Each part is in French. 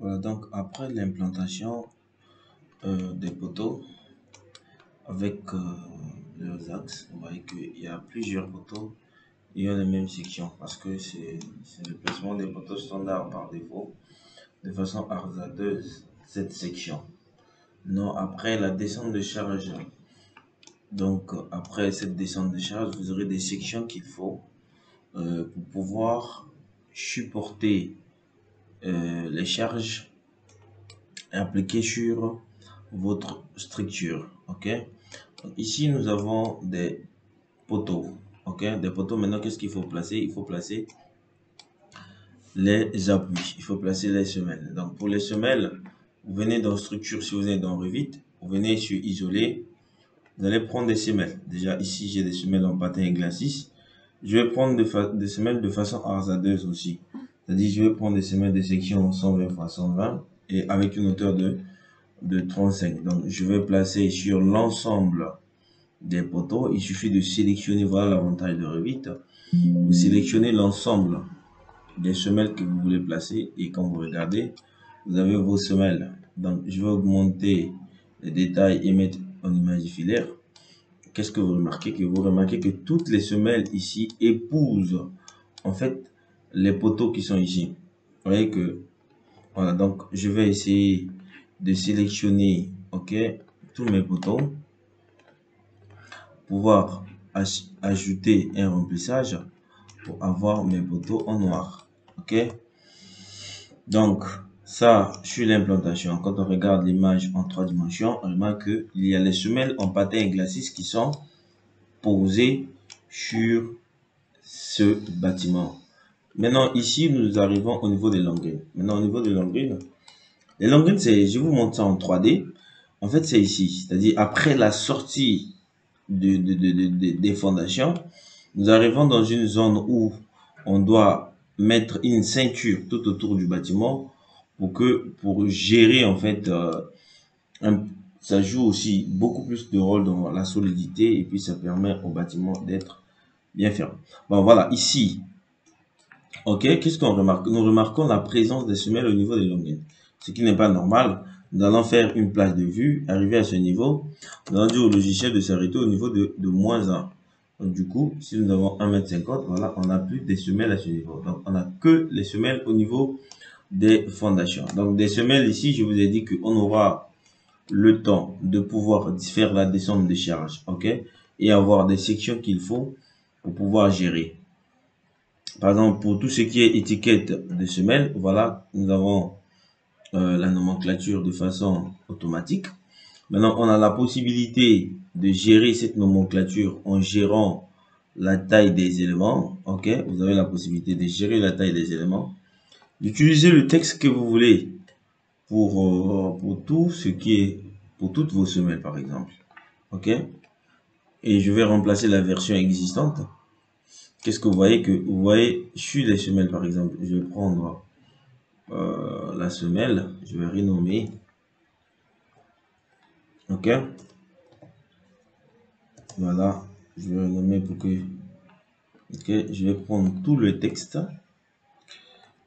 Voilà, donc après l'implantation des poteaux avec leurs axes, vous voyez qu'il y a plusieurs poteaux et ont les mêmes sections parce que c'est le placement des poteaux standard par défaut de façon hasardeuse cette section. Non, après la descente de charge, donc après cette descente de charge, vous aurez des sections qu'il faut pour pouvoir supporter les charges appliquées sur votre structure. Ok, donc ici nous avons des poteaux. Ok, des poteaux. Maintenant, qu'est-ce qu'il faut placer? Il faut placer les appuis, il faut placer les semelles. Donc pour les semelles, vous venez dans structure, si vous êtes dans Revit, vous venez sur isoler, vous allez prendre des semelles. Déjà ici j'ai des semelles en patin et glacis. Je vais prendre des semelles de façon hasardeuse aussi. C'est-à-dire je vais prendre des semelles de section 120 x 120 et avec une hauteur de 35. Donc je vais placer sur l'ensemble des poteaux. Il suffit de sélectionner, voilà l'avantage de Revit. Vous sélectionnez l'ensemble des semelles que vous voulez placer et quand vous regardez, vous avez vos semelles. Donc je vais augmenter les détails et mettre en image filaire. Qu'est-ce que vous remarquez? Que vous remarquez que toutes les semelles ici épousent en fait les poteaux qui sont ici. Vous voyez que voilà, donc je vais essayer de sélectionner ok tous mes poteaux, pouvoir ajouter un remplissage pour avoir mes poteaux en noir. Ok, donc ça sur l'implantation. Quand on regarde l'image en 3 dimensions, on remarque qu'il y a les semelles en patin et glacis qui sont posées sur ce bâtiment. Maintenant ici nous arrivons au niveau des longrines. Maintenant au niveau des longrines, les longrines c'est, je vous montre ça en 3D. En fait c'est ici, c'est-à-dire après la sortie des fondations, nous arrivons dans une zone où on doit mettre une ceinture tout autour du bâtiment pour gérer en fait ça joue aussi beaucoup plus de rôle dans la solidité et puis ça permet au bâtiment d'être bien ferme. Bon voilà, ici ok, qu'est-ce qu'on remarque? Nous remarquons la présence des semelles au niveau des longueurs, ce qui n'est pas normal. Nous allons faire une plage de vue, arriver à ce niveau, nous allons dire au logiciel de s'arrêter au niveau de -1. Donc du coup, si nous avons 1,50 m, voilà, on n'a plus des semelles à ce niveau. Donc on n'a que les semelles au niveau des fondations. Donc des semelles ici, je vous ai dit qu'on aura le temps de pouvoir faire la descente de charge, ok, et avoir des sections qu'il faut pour pouvoir gérer. Par exemple, pour tout ce qui est étiquette de semelle, voilà, nous avons la nomenclature de façon automatique. Maintenant, on a la possibilité de gérer cette nomenclature en gérant la taille des éléments. Ok, vous avez la possibilité de gérer la taille des éléments, d'utiliser le texte que vous voulez pour tout ce qui est, pour toutes vos semelles, par exemple. Ok, et je vais remplacer la version existante. Qu'est-ce que vous voyez? Que vous voyez sur les semelles, par exemple, je vais prendre la semelle, je vais renommer. Ok, voilà, je vais renommer pour que ok, je vais prendre tout le texte.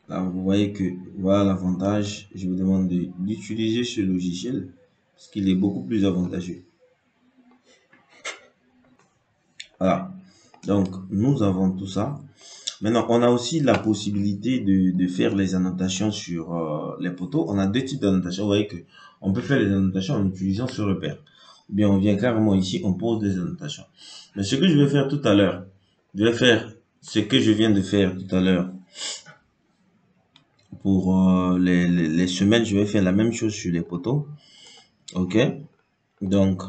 Là vous voyez que voilà l'avantage. Je vous demande d'utiliser ce logiciel parce qu'il est beaucoup plus avantageux. Voilà, donc nous avons tout ça. Maintenant on a aussi la possibilité de faire les annotations sur les poteaux. On a deux types d'annotations. Vous voyez que on peut faire les annotations en utilisant ce repère. Ou bien on vient carrément ici, on pose des annotations. Mais ce que je vais faire tout à l'heure, je vais faire ce que je viens de faire tout à l'heure pour les semelles. Je vais faire la même chose sur les poteaux. Ok, donc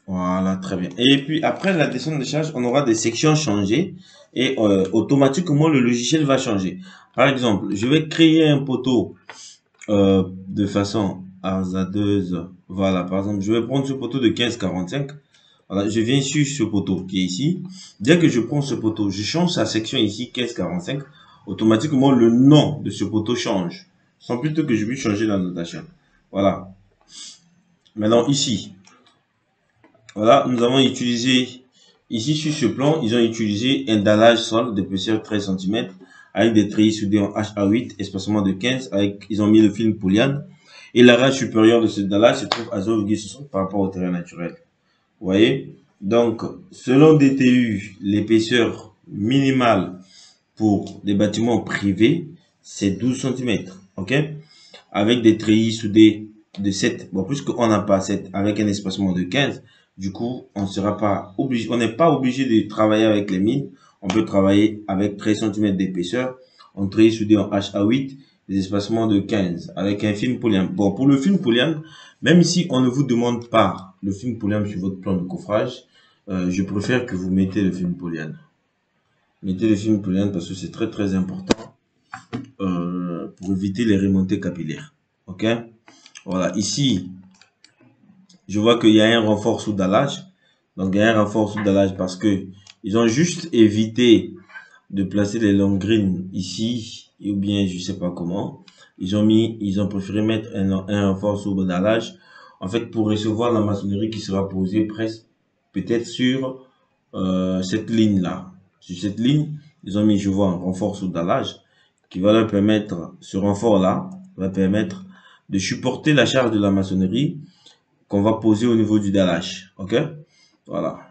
voilà, très bien. Et puis après la descente de charge, on aura des sections changées et automatiquement le logiciel va changer. Par exemple, je vais créer un poteau de façon hasardeuse. Voilà, par exemple, je vais prendre ce poteau de 15,45. Voilà, je viens sur ce poteau qui est ici. Dès que je prends ce poteau, je change sa section ici, 15,45. Automatiquement, le nom de ce poteau change. Sans plutôt que je puisse changer la notation. Voilà. Maintenant, ici, voilà, nous avons utilisé, ici sur ce plan, ils ont utilisé un dallage sol d'épaisseur 13 cm avec des treillis soudés en HA8, espacement de 15, ils ont mis le film Poulian. Et la rage supérieure de ce dallage se trouve à 0,60 par rapport au terrain naturel. Vous voyez? Donc, selon DTU, l'épaisseur minimale pour des bâtiments privés, c'est 12 cm. OK? Avec des treillis soudés de 7. Bon, puisqu'on n'a pas 7, avec un espacement de 15, du coup, on n'est pas obligé de travailler avec les mines. On peut travailler avec 13 cm d'épaisseur, en treillis soudés en HA8, des espacements de 15, avec un film Poulian. Bon, pour le film Poulian, même si on ne vous demande pas le film Poulian sur votre plan de coffrage, je préfère que vous mettez le film Poulian. Mettez le film Poulian parce que c'est très très important pour éviter les remontées capillaires. Ok? Voilà, ici, je vois qu'il y a un renfort sous dallage. Donc, il y a un renfort sous dallage parce que ils ont juste évité de placer les long greens ici, ou bien je sais pas comment. Ils ont préféré mettre un renfort sous dallage, en fait, pour recevoir la maçonnerie qui sera posée presque, peut-être sur cette ligne-là. Sur cette ligne, ils ont mis, je vois, un renfort sous dallage qui va leur permettre, ce renfort-là, va permettre de supporter la charge de la maçonnerie qu'on va poser au niveau du dallage. Ok? Voilà.